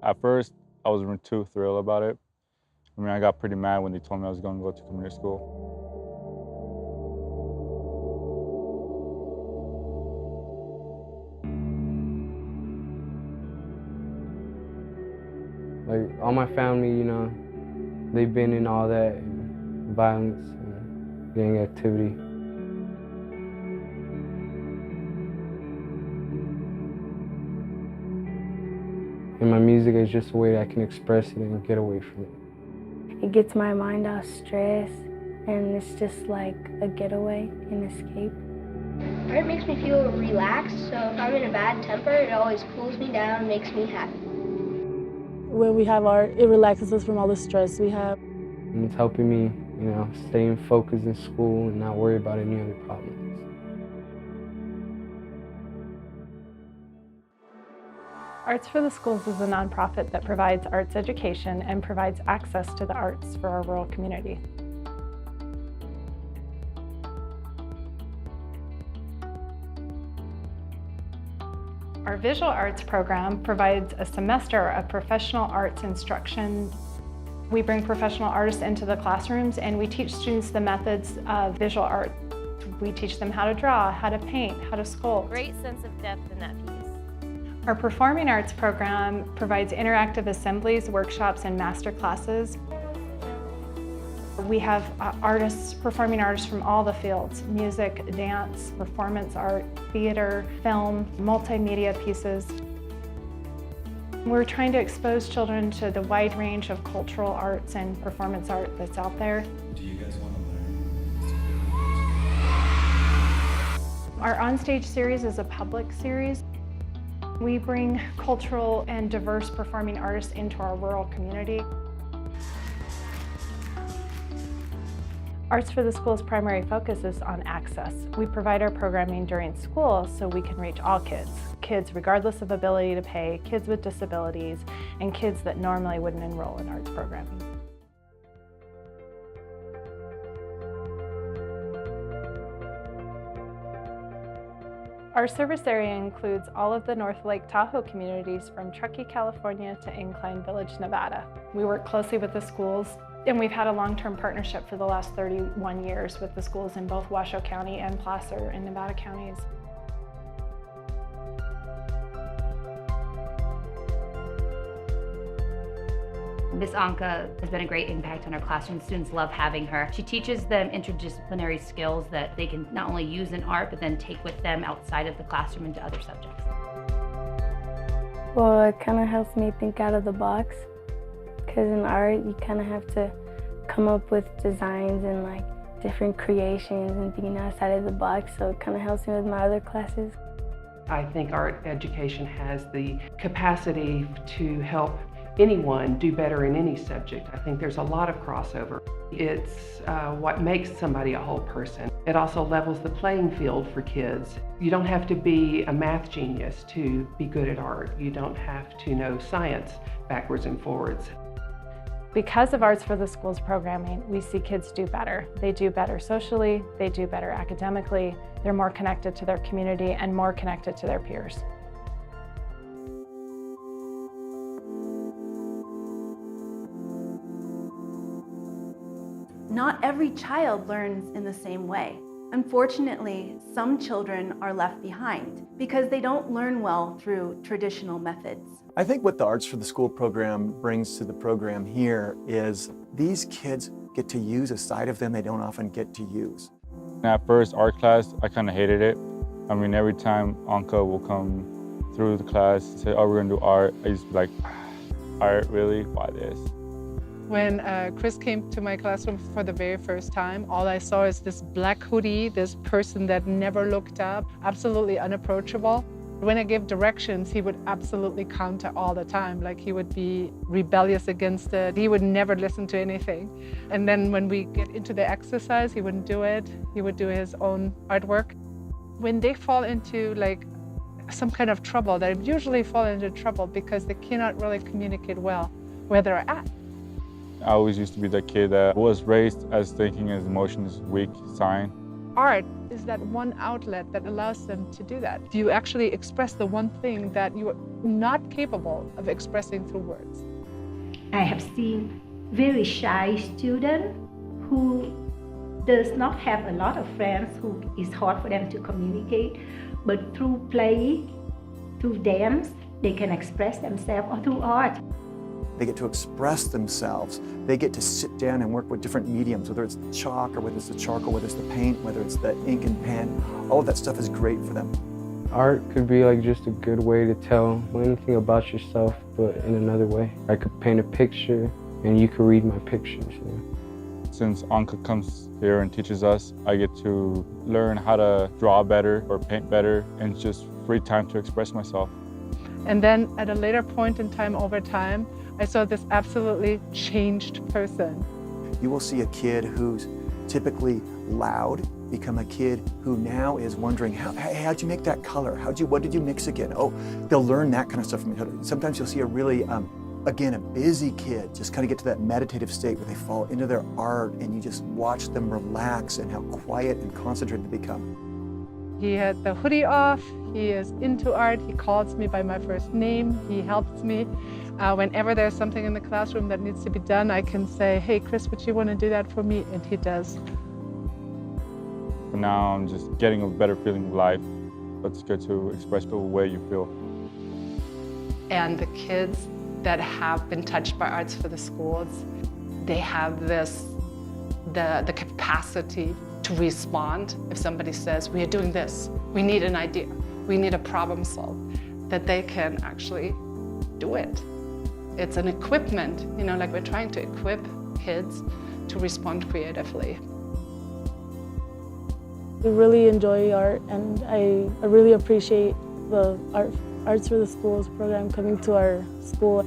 At first, I wasn't too thrilled about it. I mean, I got pretty mad when they told me I was going to go to community school. Like, all my family, they've been in all that violence and gang activity. And my music is just a way I can express it and get away from it. It gets my mind off stress, and it's just like a getaway, an escape. Art makes me feel relaxed, so if I'm in a bad temper, it always cools me down and makes me happy. When we have art, it relaxes us from all the stress we have. And it's helping me, stay focused in school and not worry about any other problems. Arts for the Schools is a nonprofit that provides arts education and provides access to the arts for our rural community. Our visual arts program provides a semester of professional arts instruction. We bring professional artists into the classrooms and we teach students the methods of visual art. We teach them how to draw, how to paint, how to sculpt. Great sense of depth in that piece. Our performing arts program provides interactive assemblies, workshops, and master classes. We have performing artists from all the fields: music, dance, performance art, theater, film, multimedia pieces. We're trying to expose children to the wide range of cultural arts and performance art that's out there. Do you guys want to learn? Our Onstage series is a public series. We bring cultural and diverse performing artists into our rural community. Arts for the School's primary focus is on access. We provide our programming during school so we can reach all kids. Kids regardless of ability to pay, kids with disabilities, and kids that normally wouldn't enroll in arts programming. Our service area includes all of the North Lake Tahoe communities from Truckee, California to Incline Village, Nevada. We work closely with the schools, and we've had a long-term partnership for the last 31 years with the schools in both Washoe County and Placer in Nevada counties. Ms. Anka has been a great impact on our classroom. Students love having her. She teaches them interdisciplinary skills that they can not only use in art, but then take with them outside of the classroom into other subjects. Well, it kind of helps me think out of the box, because in art, you kind of have to come up with designs and like different creations and thinking outside of the box, so it kind of helps me with my other classes. I think art education has the capacity to help anyone do better in any subject. I think there's a lot of crossover. It's what makes somebody a whole person. It also levels the playing field for kids. You don't have to be a math genius to be good at art. You don't have to know science backwards and forwards. Because of Arts for the Schools programming, we see kids do better. They do better socially, they do better academically, they're more connected to their community and more connected to their peers. Not every child learns in the same way. Unfortunately, some children are left behind because they don't learn well through traditional methods. I think what the Arts for the School program brings to the program here is these kids get to use a side of them they don't often get to use. At first, art class, I kind of hated it. I mean, every time Anka will come through the class and say, oh, we're gonna do art, I used to be like, art, really? Why this? When Chris came to my classroom for the very first time, all I saw is this black hoodie, this person that never looked up, absolutely unapproachable. When I gave directions, he would absolutely counter all the time. Like, he would be rebellious against it. He would never listen to anything. And then when we get into the exercise, he wouldn't do it. He would do his own artwork. When they fall into like some kind of trouble, they usually fall into trouble because they cannot really communicate well where they're at. I always used to be the kid that was raised as thinking his emotion is weak sign. art is that one outlet that allows them to do that. You actually express the one thing that you are not capable of expressing through words. I have seen very shy students who does not have a lot of friends, who is hard for them to communicate, but through play, through dance, they can express themselves, or through art. They get to express themselves. They get to sit down and work with different mediums, whether it's chalk or whether it's the charcoal, whether it's the paint, whether it's the ink and pen. All of that stuff is great for them. Art could be like just a good way to tell anything about yourself, but in another way. I could paint a picture and you could read my pictures. You know? Since Anka comes here and teaches us, I get to learn how to draw better or paint better, and it's just free time to express myself. And then at a later point in time, over time, I saw this absolutely changed person. You will see a kid who's typically loud become a kid who now is wondering, how'd you make that color? What did you mix again? Oh, they'll learn that kind of stuff from each other. Sometimes you'll see a really, again, a busy kid just kind of get to that meditative state where they fall into their art and you just watch them relax and how quiet and concentrated they become. He had the hoodie off, he is into art, he calls me by my first name, he helps me. Whenever there's something in the classroom that needs to be done, I can say, hey Chris, would you want to do that for me? And he does. But now I'm just getting a better feeling of life. It's good to express the way you feel. And the kids that have been touched by Arts for the Schools, they have the capacity to respond if somebody says, we are doing this, we need an idea, we need a problem solved, that they can actually do it. It's an equipment, you know, like we're trying to equip kids to respond creatively. We really enjoy art, and I really appreciate the Arts for the Schools program coming to our school.